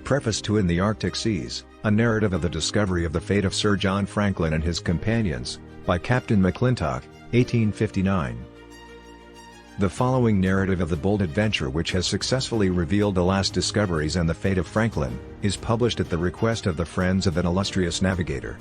Preface to In the Arctic Seas, a narrative of the discovery of the fate of Sir John Franklin and his companions, by Captain McClintock, 1859. The following narrative of the bold adventure which has successfully revealed the last discoveries and the fate of Franklin, is published at the request of the friends of an illustrious navigator.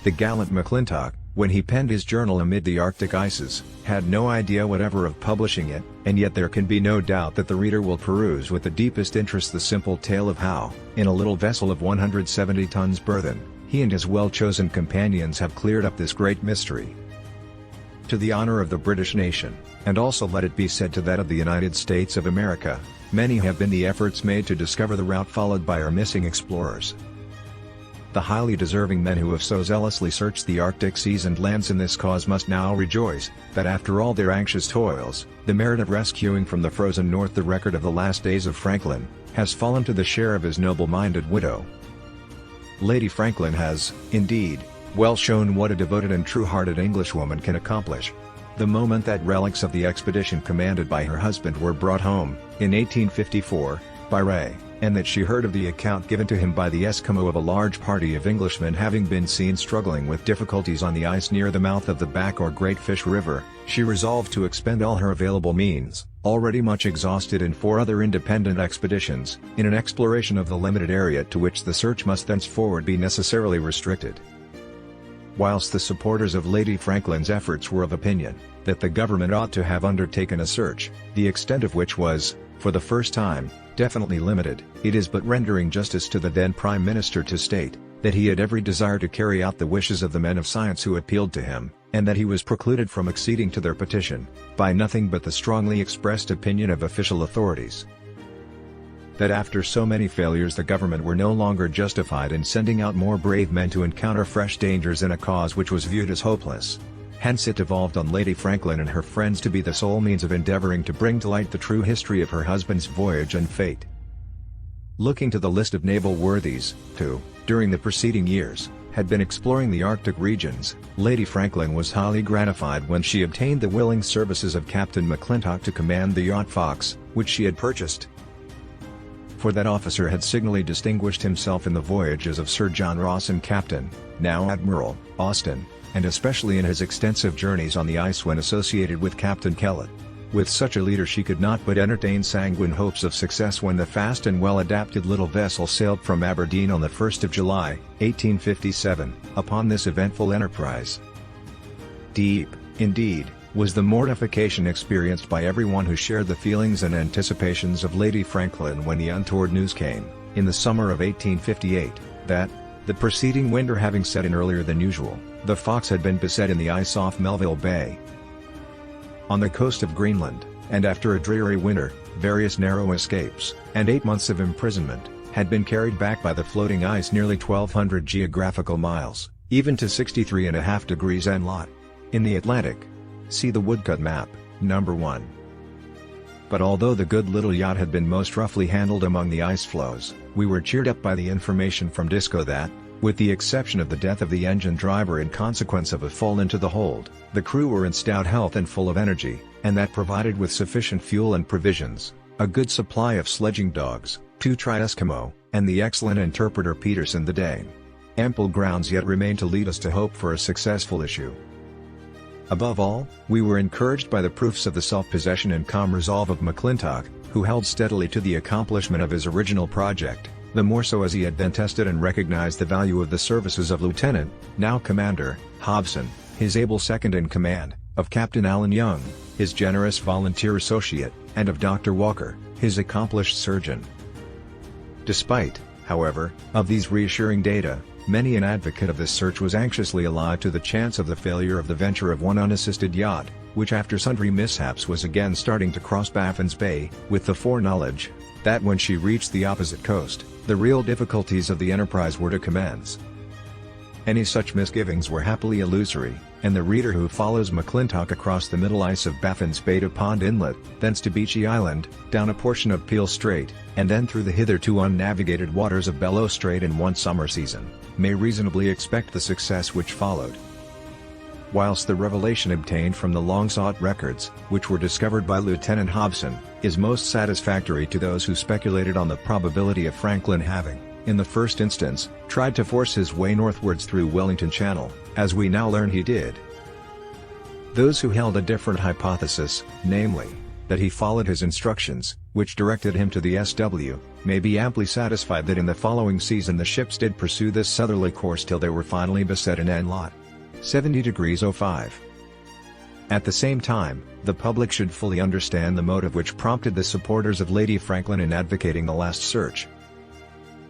The gallant McClintock, when he penned his journal amid the Arctic ices, had no idea whatever of publishing it, and yet there can be no doubt that the reader will peruse with the deepest interest the simple tale of how, in a little vessel of 170 tons burthen, he and his well-chosen companions have cleared up this great mystery. To the honor of the British nation, and also let it be said to that of the United States of America, many have been the efforts made to discover the route followed by our missing explorers. The highly deserving men who have so zealously searched the Arctic seas and lands in this cause must now rejoice, that after all their anxious toils, the merit of rescuing from the frozen north the record of the last days of Franklin, has fallen to the share of his noble-minded widow. Lady Franklin has, indeed, well shown what a devoted and true-hearted Englishwoman can accomplish. The moment that relics of the expedition commanded by her husband were brought home, in 1854, by Rae, and that she heard of the account given to him by the Eskimo of a large party of Englishmen having been seen struggling with difficulties on the ice near the mouth of the Back or Great Fish River, she resolved to expend all her available means, already much exhausted in 4 other independent expeditions, in an exploration of the limited area to which the search must thenceforward be necessarily restricted. Whilst the supporters of Lady Franklin's efforts were of opinion, that the government ought to have undertaken a search, the extent of which was, for the first time, definitely limited, it is but rendering justice to the then Prime Minister to state, that he had every desire to carry out the wishes of the men of science who appealed to him, and that he was precluded from acceding to their petition, by nothing but the strongly expressed opinion of official authorities. That after so many failures the government were no longer justified in sending out more brave men to encounter fresh dangers in a cause which was viewed as hopeless. Hence it devolved on Lady Franklin and her friends to be the sole means of endeavoring to bring to light the true history of her husband's voyage and fate. Looking to the list of naval worthies, who, during the preceding years, had been exploring the Arctic regions, Lady Franklin was highly gratified when she obtained the willing services of Captain McClintock to command the yacht Fox, which she had purchased. For that officer had signally distinguished himself in the voyages of Sir John Ross and Captain, now Admiral, Austen, and especially in his extensive journeys on the ice when associated with Captain Kellett. With such a leader she could not but entertain sanguine hopes of success when the fast and well-adapted little vessel sailed from Aberdeen on the 1st of July, 1857, upon this eventful enterprise. Deep, indeed, was the mortification experienced by everyone who shared the feelings and anticipations of Lady Franklin when the untoward news came, in the summer of 1858, that, the preceding winter having set in earlier than usual, the Fox had been beset in the ice off Melville Bay, on the coast of Greenland, and after a dreary winter, various narrow escapes, and 8 months of imprisonment, had been carried back by the floating ice nearly 1,200 geographical miles, even to 63.5 degrees N lot. In the Atlantic. See the woodcut map, No. 1. But although the good little yacht had been most roughly handled among the ice floes, we were cheered up by the information from Disco that, with the exception of the death of the engine driver in consequence of a fall into the hold, the crew were in stout health and full of energy, and that provided with sufficient fuel and provisions, a good supply of sledging dogs, 2 tri-Eskimo, and the excellent interpreter Peterson the Dane. Ample grounds yet remained to lead us to hope for a successful issue. Above all, we were encouraged by the proofs of the self-possession and calm resolve of McClintock, who held steadily to the accomplishment of his original project, the more so as he had then tested and recognized the value of the services of Lieutenant, now Commander, Hobson, his able second-in-command, of Captain Allen Young, his generous volunteer associate, and of Dr. Walker, his accomplished surgeon. Despite, however, of these reassuring data, many an advocate of this search was anxiously alive to the chance of the failure of the venture of one unassisted yacht, which after sundry mishaps was again starting to cross Baffin's Bay, with the foreknowledge, that when she reached the opposite coast, the real difficulties of the enterprise were to commence. Any such misgivings were happily illusory, and the reader who follows McClintock across the middle ice of Baffin's Bay to Pond Inlet, thence to Beechy Island, down a portion of Peel Strait, and then through the hitherto unnavigated waters of Bellot Strait in one summer season, may reasonably expect the success which followed. whilst the revelation obtained from the long-sought records, which were discovered by Lieutenant Hobson, is most satisfactory to those who speculated on the probability of Franklin having, in the first instance, tried to force his way northwards through Wellington Channel, as we now learn he did. Those who held a different hypothesis, namely, that he followed his instructions, which directed him to the SW, may be amply satisfied that in the following season the ships did pursue this southerly course till they were finally beset in N-Lot 70°05. At the same time, the public should fully understand the motive which prompted the supporters of Lady Franklin in advocating the last search.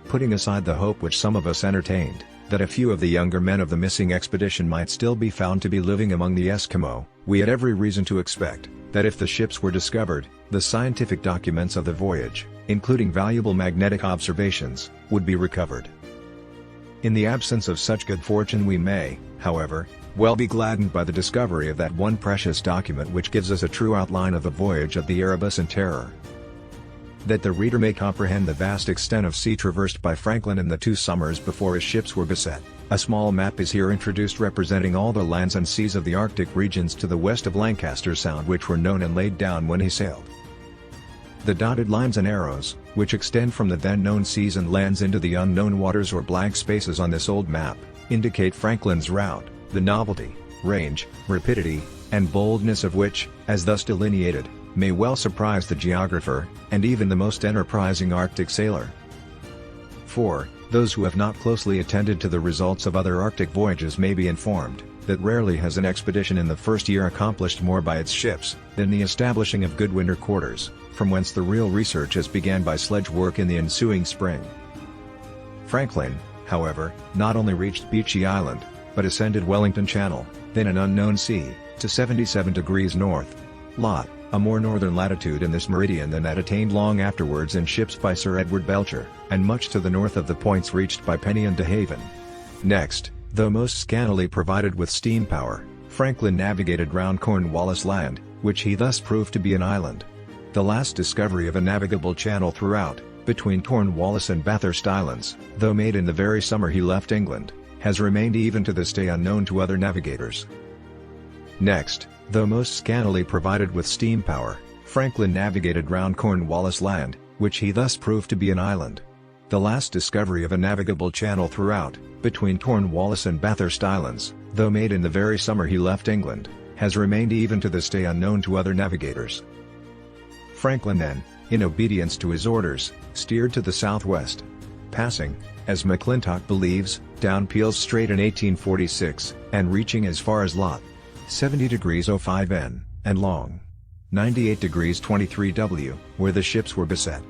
Putting aside the hope which some of us entertained, that a few of the younger men of the missing expedition might still be found to be living among the Eskimo, we had every reason to expect that if the ships were discovered, the scientific documents of the voyage, including valuable magnetic observations, would be recovered. In the absence of such good fortune we may, however, well be gladdened by the discovery of that one precious document which gives us a true outline of the voyage of the Erebus and Terror. That the reader may comprehend the vast extent of sea traversed by Franklin in the 2 summers before his ships were beset, a small map is here introduced representing all the lands and seas of the Arctic regions to the west of Lancaster Sound which were known and laid down when he sailed. The dotted lines and arrows, which extend from the then known seas and lands into the unknown waters or blank spaces on this old map, indicate Franklin's route, the novelty, range, rapidity, and boldness of which, as thus delineated, may well surprise the geographer, and even the most enterprising Arctic sailor. For, those who have not closely attended to the results of other Arctic voyages may be informed, that rarely has an expedition in the first year accomplished more by its ships, than the establishing of good winter quarters, from whence the real research is began by sledge work in the ensuing spring. Franklin, however, not only reached Beechey Island, but ascended Wellington Channel, then an unknown sea, to 77° north. Lot, a more northern latitude in this meridian than that attained long afterwards in ships by Sir Edward Belcher, and much to the north of the points reached by Penny and De Haven. Next, though most scantily provided with steam power, Franklin navigated round Cornwallis Land, which he thus proved to be an island. The last discovery of a navigable channel throughout, between Cornwallis and Bathurst Islands, though made in the very summer he left England, has remained even to this day unknown to other navigators. Next, though most scantily provided with steam power, Franklin navigated round Cornwallis Land, which he thus proved to be an island. The last discovery of a navigable channel throughout, between Cornwallis and Bathurst Islands, though made in the very summer he left England, has remained even to this day unknown to other navigators. Franklin then, in obedience to his orders, steered to the southwest, passing, as McClintock believes, down Peel's Strait in 1846, and reaching as far as Lot 70°05 N, and long 98°23 W, where the ships were beset.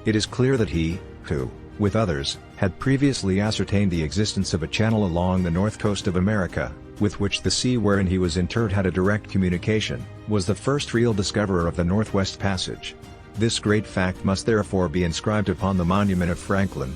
It is clear that he, who, with others, had previously ascertained the existence of a channel along the north coast of America, with which the sea wherein he was interred had a direct communication, was the first real discoverer of the Northwest Passage. This great fact must therefore be inscribed upon the monument of Franklin.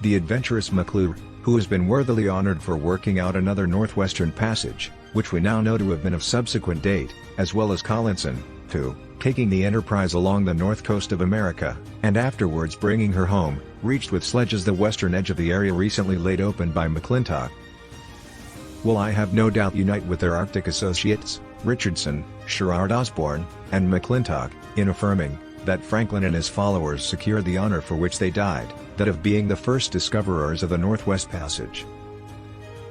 The adventurous McClure, who has been worthily honored for working out another northwestern passage, which we now know to have been of subsequent date, as well as Collinson, who, taking the Enterprise along the north coast of America, and afterwards bringing her home, reached with sledges the western edge of the area recently laid open by McClintock, will I have no doubt unite with their Arctic associates, Richardson, Sherard Osborne, and McClintock, in affirming that Franklin and his followers secured the honor for which they died, that of being the first discoverers of the Northwest Passage.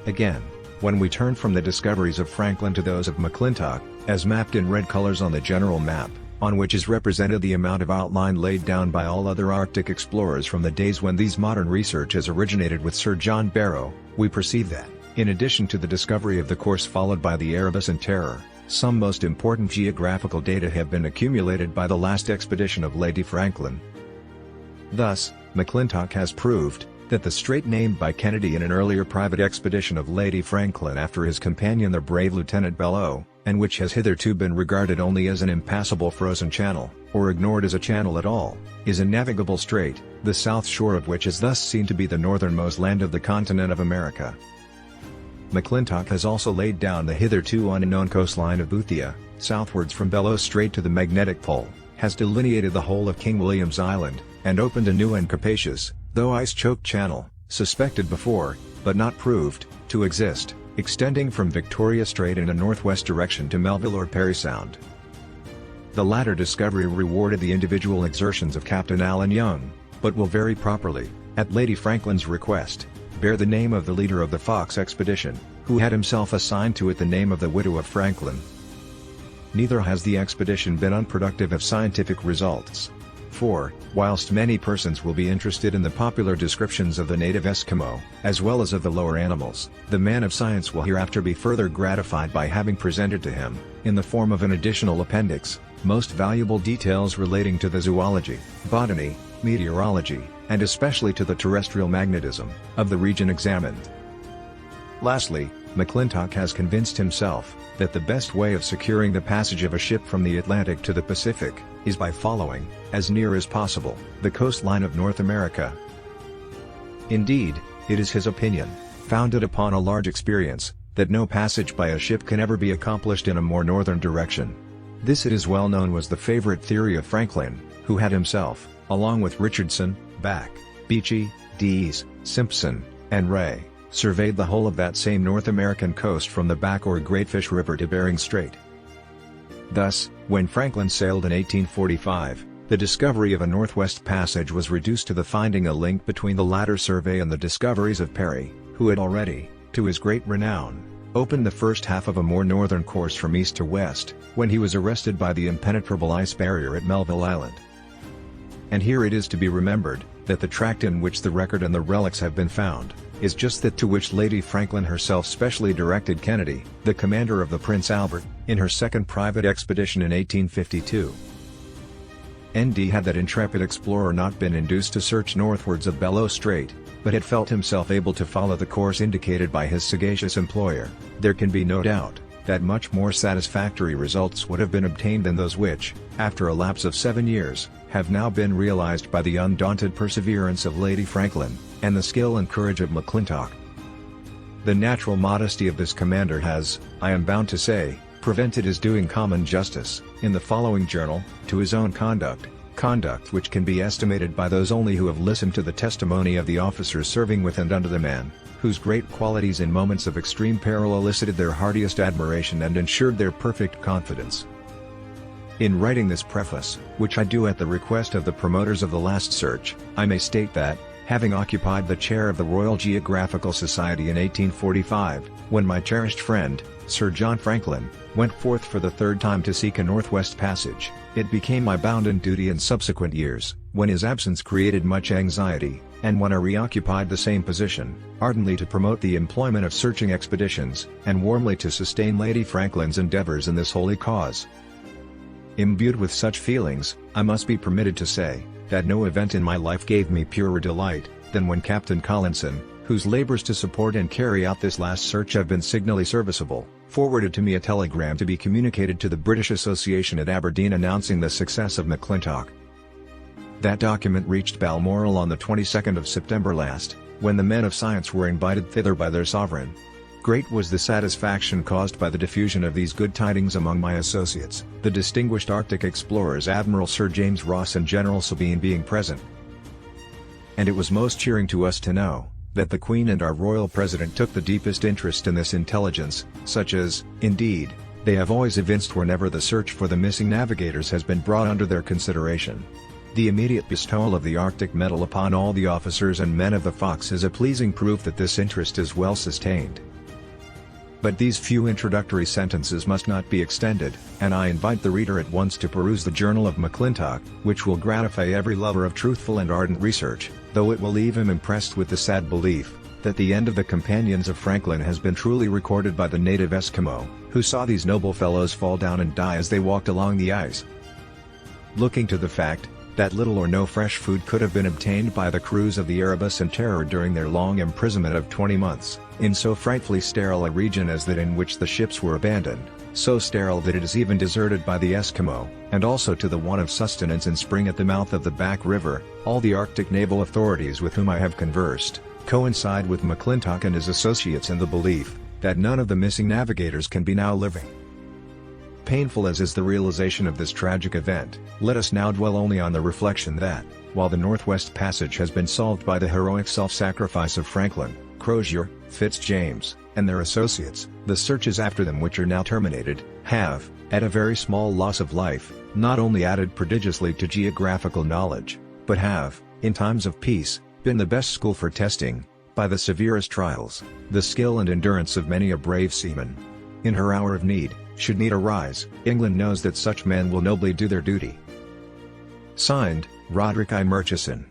Again, when we turn from the discoveries of Franklin to those of McClintock, as mapped in red colors on the general map, on which is represented the amount of outline laid down by all other Arctic explorers from the days when these modern researches originated with Sir John Barrow, we perceive that, in addition to the discovery of the course followed by the Erebus and Terror, some most important geographical data have been accumulated by the last expedition of Lady Franklin. Thus, McClintock has proved that the strait named by Kennedy in an earlier private expedition of Lady Franklin after his companion the brave Lieutenant Bellot, and which has hitherto been regarded only as an impassable frozen channel, or ignored as a channel at all, is a navigable strait, the south shore of which is thus seen to be the northernmost land of the continent of America. McClintock has also laid down the hitherto unknown coastline of Boothia, southwards from Bellot Strait to the Magnetic Pole, has delineated the whole of King William's Island, and opened a new and capacious, though ice-choked channel, suspected before, but not proved, to exist, extending from Victoria Strait in a northwest direction to Melville or Parry Sound. The latter discovery rewarded the individual exertions of Captain Allen Young, but will very properly, at Lady Franklin's request, bear the name of the leader of the Fox expedition, who had himself assigned to it the name of the widow of Franklin. Neither has the expedition been unproductive of scientific results. For, whilst many persons will be interested in the popular descriptions of the native Eskimo, as well as of the lower animals, the man of science will hereafter be further gratified by having presented to him, in the form of an additional appendix, most valuable details relating to the zoology, botany, meteorology, and especially to the terrestrial magnetism, of the region examined. Lastly, McClintock has convinced himself, that the best way of securing the passage of a ship from the Atlantic to the Pacific, is by following, as near as possible, the coastline of North America. Indeed, it is his opinion, founded upon a large experience, that no passage by a ship can ever be accomplished in a more northern direction. This, it is well known, was the favorite theory of Franklin, who had himself, along with Richardson, Back, Beechey, Dease, Simpson, and Ray, surveyed the whole of that same North American coast from the Back or Great Fish River to Bering Strait. Thus, when Franklin sailed in 1845, the discovery of a northwest passage was reduced to the finding a link between the latter survey and the discoveries of Parry, who had already, to his great renown, opened the first half of a more northern course from east to west, when he was arrested by the impenetrable ice barrier at Melville Island. And here it is to be remembered, that the tract in which the record and the relics have been found, is just that to which Lady Franklin herself specially directed Kennedy, the commander of the Prince Albert, in her second private expedition in 1852. Had that intrepid explorer not been induced to search northwards of Bellot Strait, but had felt himself able to follow the course indicated by his sagacious employer, there can be no doubt, that much more satisfactory results would have been obtained than those which, after a lapse of 7 years, have now been realized by the undaunted perseverance of Lady Franklin, and the skill and courage of McClintock. The natural modesty of this commander has, I am bound to say, prevented his doing common justice, in the following journal, to his own conduct which can be estimated by those only who have listened to the testimony of the officers serving with and under the man, whose great qualities in moments of extreme peril elicited their heartiest admiration and ensured their perfect confidence. In writing this preface, which I do at the request of the promoters of the last search, I may state that, having occupied the chair of the Royal Geographical Society in 1845, when my cherished friend, Sir John Franklin, went forth for the third time to seek a northwest passage, it became my bounden duty in subsequent years, when his absence created much anxiety, and when I reoccupied the same position, ardently to promote the employment of searching expeditions, and warmly to sustain Lady Franklin's endeavours in this holy cause. Imbued with such feelings, I must be permitted to say, that no event in my life gave me purer delight, than when Captain Collinson, whose labours to support and carry out this last search have been signally serviceable, forwarded to me a telegram to be communicated to the British Association at Aberdeen announcing the success of McClintock. That document reached Balmoral on the 22nd of September last, when the men of science were invited thither by their sovereign. Great was the satisfaction caused by the diffusion of these good tidings among my associates, the distinguished Arctic explorers Admiral Sir James Ross and General Sabine being present. And it was most cheering to us to know, that the Queen and our Royal President took the deepest interest in this intelligence, such as, indeed, they have always evinced whenever the search for the missing navigators has been brought under their consideration. The immediate bestowal of the Arctic Medal upon all the officers and men of the Fox is a pleasing proof that this interest is well sustained. But these few introductory sentences must not be extended, and I invite the reader at once to peruse the Journal of McClintock, which will gratify every lover of truthful and ardent research, though it will leave him impressed with the sad belief, that the end of the companions of Franklin has been truly recorded by the native Eskimo, who saw these noble fellows fall down and die as they walked along the ice. Looking to the fact, that little or no fresh food could have been obtained by the crews of the Erebus and Terror during their long imprisonment of 20 months, in so frightfully sterile a region as that in which the ships were abandoned, so sterile that it is even deserted by the Eskimo, and also to the want of sustenance in spring at the mouth of the Back River, all the Arctic naval authorities with whom I have conversed, coincide with McClintock and his associates in the belief, that none of the missing navigators can be now living. Painful as is the realization of this tragic event, let us now dwell only on the reflection that, while the Northwest Passage has been solved by the heroic self-sacrifice of Franklin, Crozier, Fitzjames, and their associates, the searches after them which are now terminated, have, at a very small loss of life, not only added prodigiously to geographical knowledge, but have, in times of peace, been the best school for testing, by the severest trials, the skill and endurance of many a brave seaman. In her hour of need, should need arise, England knows that such men will nobly do their duty. Signed, Roderick I. Murchison.